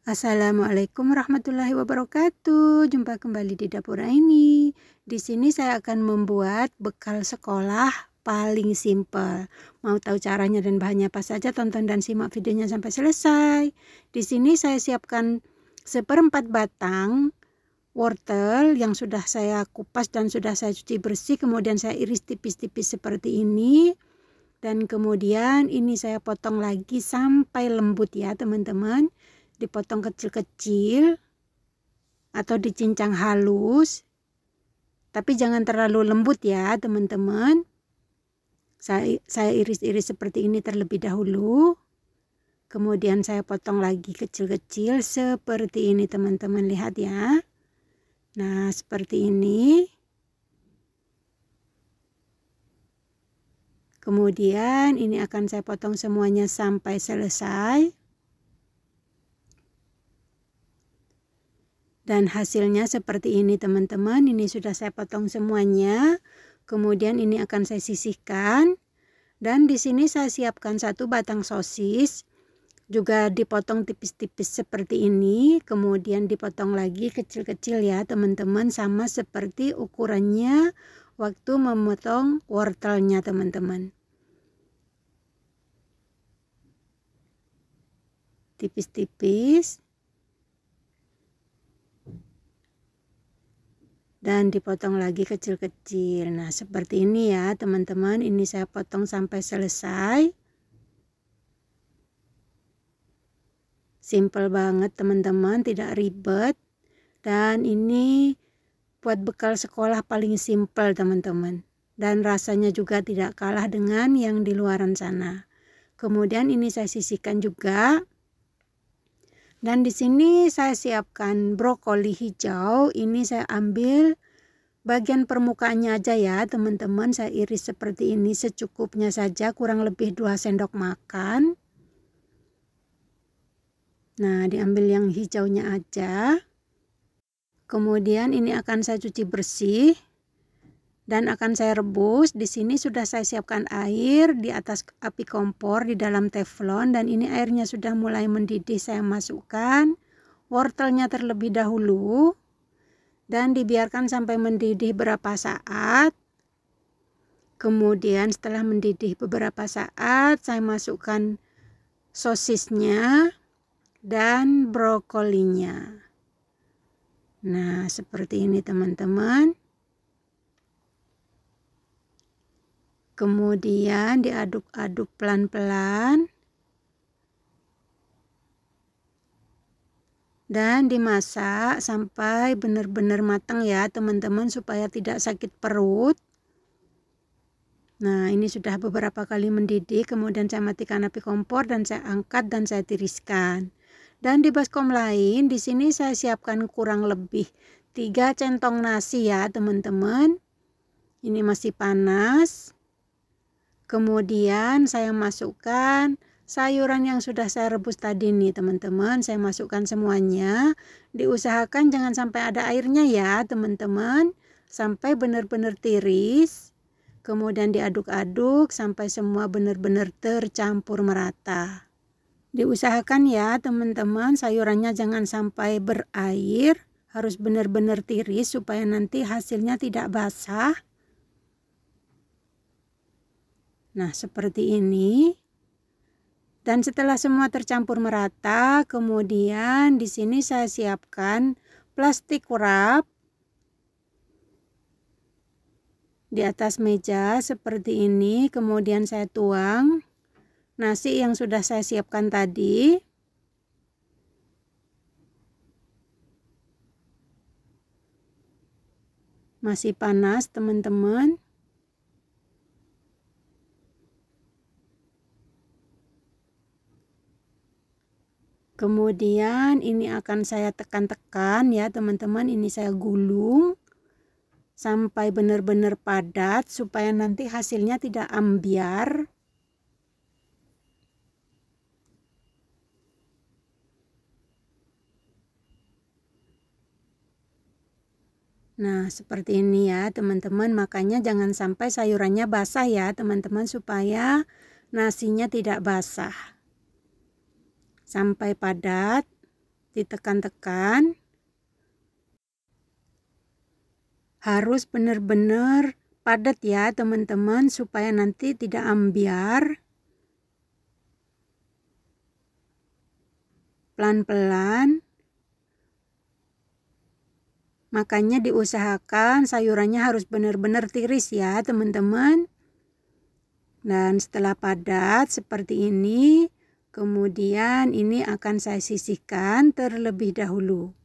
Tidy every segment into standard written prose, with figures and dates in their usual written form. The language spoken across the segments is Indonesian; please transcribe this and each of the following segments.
Assalamualaikum warahmatullahi wabarakatuh. Jumpa kembali di dapur Aini. Di sini saya akan membuat bekal sekolah paling simpel. Mau tahu caranya dan bahannya apa saja, tonton dan simak videonya sampai selesai. Di sini saya siapkan 1/4 batang wortel yang sudah saya kupas dan sudah saya cuci bersih. Kemudian saya iris tipis-tipis seperti ini. Dan kemudian ini saya potong lagi sampai lembut ya teman-teman. Dipotong kecil-kecil atau dicincang halus. Tapi jangan terlalu lembut ya teman-teman. Saya iris-iris seperti ini terlebih dahulu. Kemudian saya potong lagi kecil-kecil seperti ini teman-teman, lihat ya. Nah seperti ini. Kemudian ini akan saya potong semuanya sampai selesai. Dan hasilnya seperti ini teman-teman. Ini sudah saya potong semuanya. Kemudian ini akan saya sisihkan. Dan di sini saya siapkan 1 batang sosis. Juga dipotong tipis-tipis seperti ini. Kemudian dipotong lagi kecil-kecil ya teman-teman. Sama seperti ukurannya waktu memotong wortelnya teman-teman. Tipis-tipis. Dan dipotong lagi kecil-kecil. Nah seperti ini ya teman-teman. Ini saya potong sampai selesai. Simple banget teman-teman, tidak ribet. Dan ini buat bekal sekolah paling simple teman-teman. Dan rasanya juga tidak kalah dengan yang di luaran sana. Kemudian ini saya sisihkan juga. Dan di sini saya siapkan brokoli hijau. Ini saya ambil bagian permukaannya aja ya teman-teman. Saya iris seperti ini secukupnya saja, kurang lebih 2 sendok makan. Nah diambil yang hijaunya aja. Kemudian ini akan saya cuci bersih. Dan akan saya rebus. Di sini sudah saya siapkan air di atas api kompor di dalam teflon. Dan ini airnya sudah mulai mendidih. Saya masukkan wortelnya terlebih dahulu. Dan dibiarkan sampai mendidih beberapa saat. Kemudian setelah mendidih beberapa saat, saya masukkan sosisnya dan brokolinya. Nah seperti ini teman-teman. Kemudian diaduk-aduk pelan-pelan. Dan dimasak sampai benar-benar matang ya teman-teman, supaya tidak sakit perut. Nah ini sudah beberapa kali mendidih. Kemudian saya matikan api kompor dan saya angkat dan saya tiriskan. Dan di baskom lain di sini saya siapkan kurang lebih 3 centong nasi ya teman-teman. Ini masih panas. Kemudian saya masukkan sayuran yang sudah saya rebus tadi nih teman-teman. Saya masukkan semuanya. Diusahakan jangan sampai ada airnya ya teman-teman. Sampai benar-benar tiris. Kemudian diaduk-aduk sampai semua benar-benar tercampur merata. Diusahakan ya teman-teman, sayurannya jangan sampai berair. Harus benar-benar tiris supaya nanti hasilnya tidak basah. Nah seperti ini. Dan setelah semua tercampur merata, kemudian di sini saya siapkan plastik wrap di atas meja seperti ini. Kemudian saya tuang nasi yang sudah saya siapkan tadi. Masih panas teman-teman. Kemudian ini akan saya tekan-tekan ya teman-teman. Ini saya gulung sampai benar-benar padat supaya nanti hasilnya tidak ambiar. Nah seperti ini ya teman-teman. Makanya jangan sampai sayurannya basah ya teman-teman, supaya nasinya tidak basah. Sampai padat. ditekan-tekan. Harus benar-benar padat ya teman-teman, supaya nanti tidak ambiar. Pelan-pelan. Makanya diusahakan sayurannya harus benar-benar tiris ya teman-teman. Dan setelah padat seperti ini, kemudian ini akan saya sisihkan terlebih dahulu.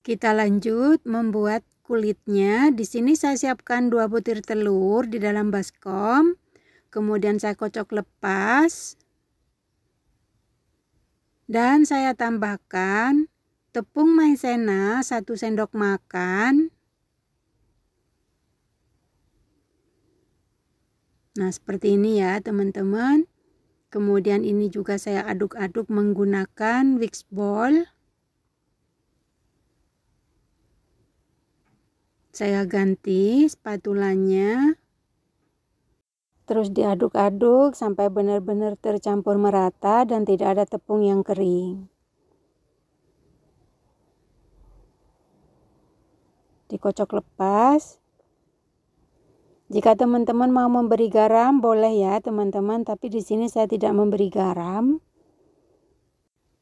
Kita lanjut membuat kulitnya. Di sini saya siapkan 2 butir telur di dalam baskom. Kemudian saya kocok lepas. Dan saya tambahkan tepung maizena 1 sendok makan. Nah, seperti ini ya teman-teman. Kemudian ini juga saya aduk-aduk menggunakan whisk ball. Saya ganti spatulanya. Terus diaduk-aduk sampai benar-benar tercampur merata dan tidak ada tepung yang kering. Dikocok lepas. Jika teman-teman mau memberi garam boleh ya teman-teman, tapi di sini saya tidak memberi garam.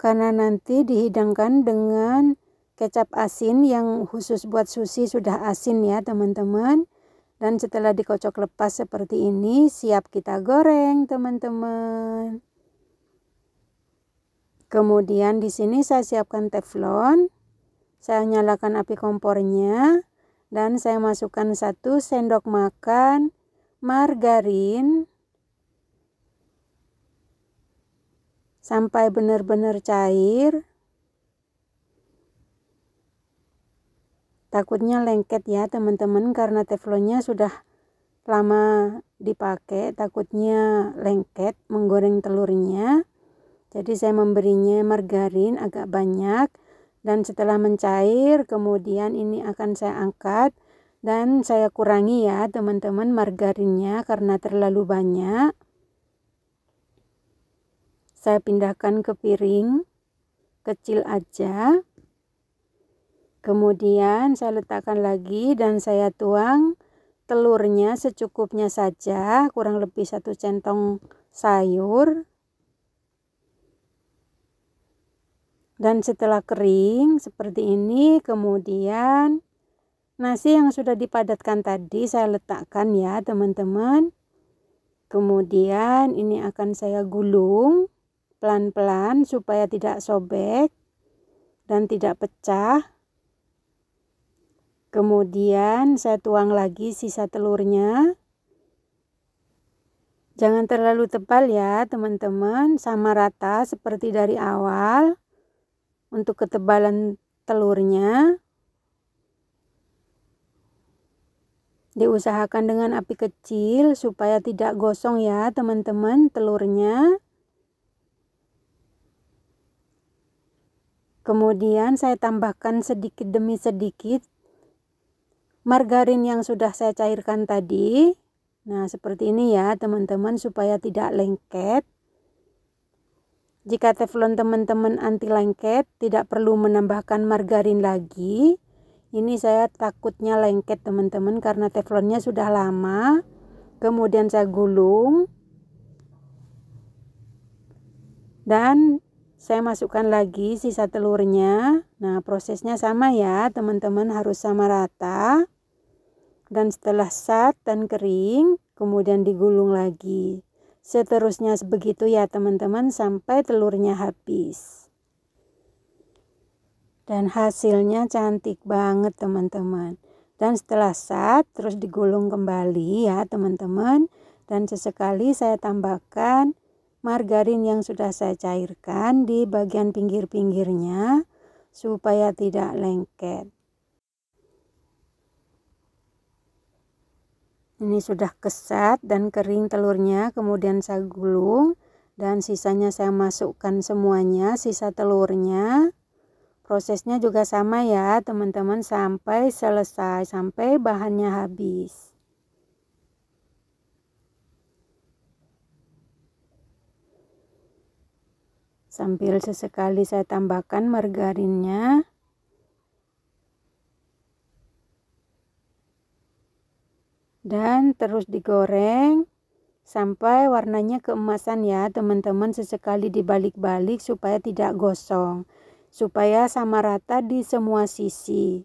Karena nanti dihidangkan dengan kecap asin yang khusus buat sushi, sudah asin ya teman-teman. Dan setelah dikocok lepas seperti ini, siap kita goreng teman-teman. Kemudian di sini saya siapkan teflon. Saya nyalakan api kompornya dan saya masukkan 1 sendok makan margarin sampai benar-benar cair. Takutnya lengket ya teman-teman, karena teflonnya sudah lama dipakai, takutnya lengket menggoreng telurnya. Jadi saya memberinya margarin agak banyak, dan setelah mencair kemudian ini akan saya angkat dan saya kurangi ya teman-teman margarinnya karena terlalu banyak. Saya pindahkan ke piring kecil aja. Kemudian saya letakkan lagi dan saya tuang telurnya secukupnya saja, kurang lebih 1 centong sayur. Dan setelah kering seperti ini, kemudian nasi yang sudah dipadatkan tadi saya letakkan ya teman-teman. Kemudian ini akan saya gulung pelan-pelan supaya tidak sobek dan tidak pecah. Kemudian saya tuang lagi sisa telurnya. Jangan terlalu tebal ya teman-teman, sama rata seperti dari awal untuk ketebalan telurnya. Diusahakan dengan api kecil supaya tidak gosong ya teman-teman telurnya. Kemudian saya tambahkan sedikit demi sedikit margarin yang sudah saya cairkan tadi. Nah, seperti ini ya teman-teman supaya tidak lengket. Jika teflon teman-teman anti lengket, tidak perlu menambahkan margarin lagi. Ini saya takutnya lengket teman-teman karena teflonnya sudah lama. Kemudian saya gulung. Dan saya masukkan lagi sisa telurnya. Nah, prosesnya sama ya teman-teman, harus sama rata. Dan setelah sat dan kering, kemudian digulung lagi. Seterusnya begitu ya teman-teman sampai telurnya habis. Dan hasilnya cantik banget teman-teman. Dan setelah sat terus digulung kembali ya teman-teman. Dan sesekali saya tambahkan margarin yang sudah saya cairkan di bagian pinggir-pinggirnya supaya tidak lengket. Ini sudah kesat dan kering telurnya, kemudian saya gulung dan sisanya saya masukkan semuanya, sisa telurnya. Prosesnya juga sama ya teman-teman sampai selesai, sampai bahannya habis. Sambil sesekali saya tambahkan margarinnya. Dan terus digoreng sampai warnanya keemasan ya teman-teman. Sesekali dibalik-balik supaya tidak gosong, supaya sama rata di semua sisi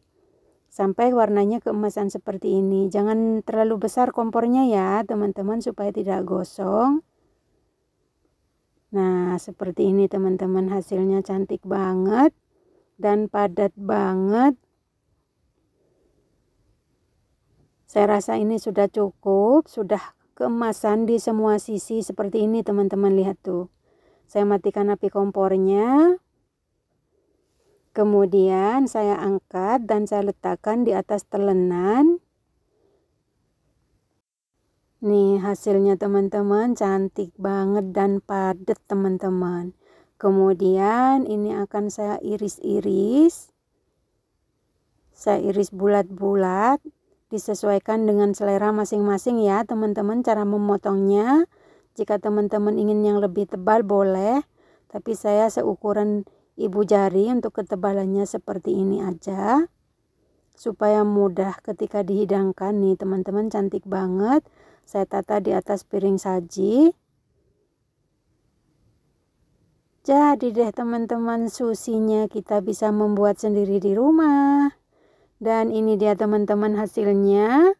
sampai warnanya keemasan seperti ini. Jangan terlalu besar kompornya ya teman-teman supaya tidak gosong. Nah seperti ini teman-teman, hasilnya cantik banget dan padat banget. Saya rasa ini sudah cukup, sudah keemasan di semua sisi seperti ini teman-teman, lihat tuh. Saya matikan api kompornya. Kemudian saya angkat dan saya letakkan di atas telenan. Nih hasilnya teman-teman, cantik banget dan padat teman-teman. Kemudian ini akan saya iris-iris. Saya iris bulat-bulat. Disesuaikan dengan selera masing-masing ya teman-teman cara memotongnya. Jika teman-teman ingin yang lebih tebal boleh, tapi saya seukuran ibu jari untuk ketebalannya seperti ini aja, supaya mudah ketika dihidangkan. Nih teman-teman, cantik banget. Saya tata di atas piring saji. Jadi deh teman-teman, susinya kita bisa membuat sendiri di rumah. Dan ini dia teman-teman hasilnya.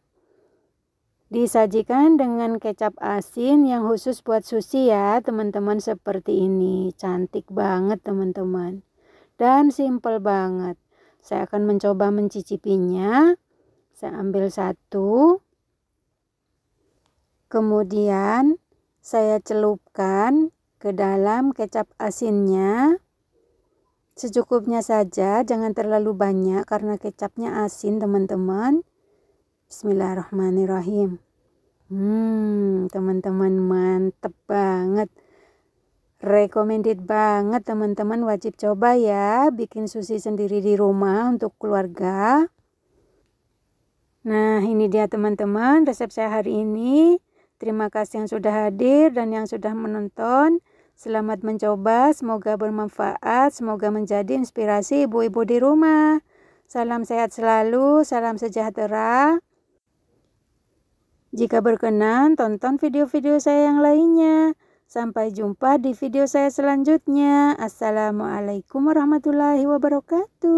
Disajikan dengan kecap asin yang khusus buat sushi ya teman-teman, seperti ini. Cantik banget teman-teman. Dan simple banget. Saya akan mencoba mencicipinya. Saya ambil satu. Kemudian saya celupkan ke dalam kecap asinnya. Secukupnya saja, jangan terlalu banyak karena kecapnya asin teman-teman. Bismillahirrahmanirrahim. Teman-teman, mantep banget. Recommended banget teman-teman, wajib coba ya bikin sushi sendiri di rumah untuk keluarga. Nah ini dia teman-teman resep saya hari ini. Terima kasih yang sudah hadir dan yang sudah menonton. Selamat mencoba, semoga bermanfaat, semoga menjadi inspirasi ibu-ibu di rumah. Salam sehat selalu, salam sejahtera. Jika berkenan, tonton video-video saya yang lainnya. Sampai jumpa di video saya selanjutnya. Assalamualaikum warahmatullahi wabarakatuh.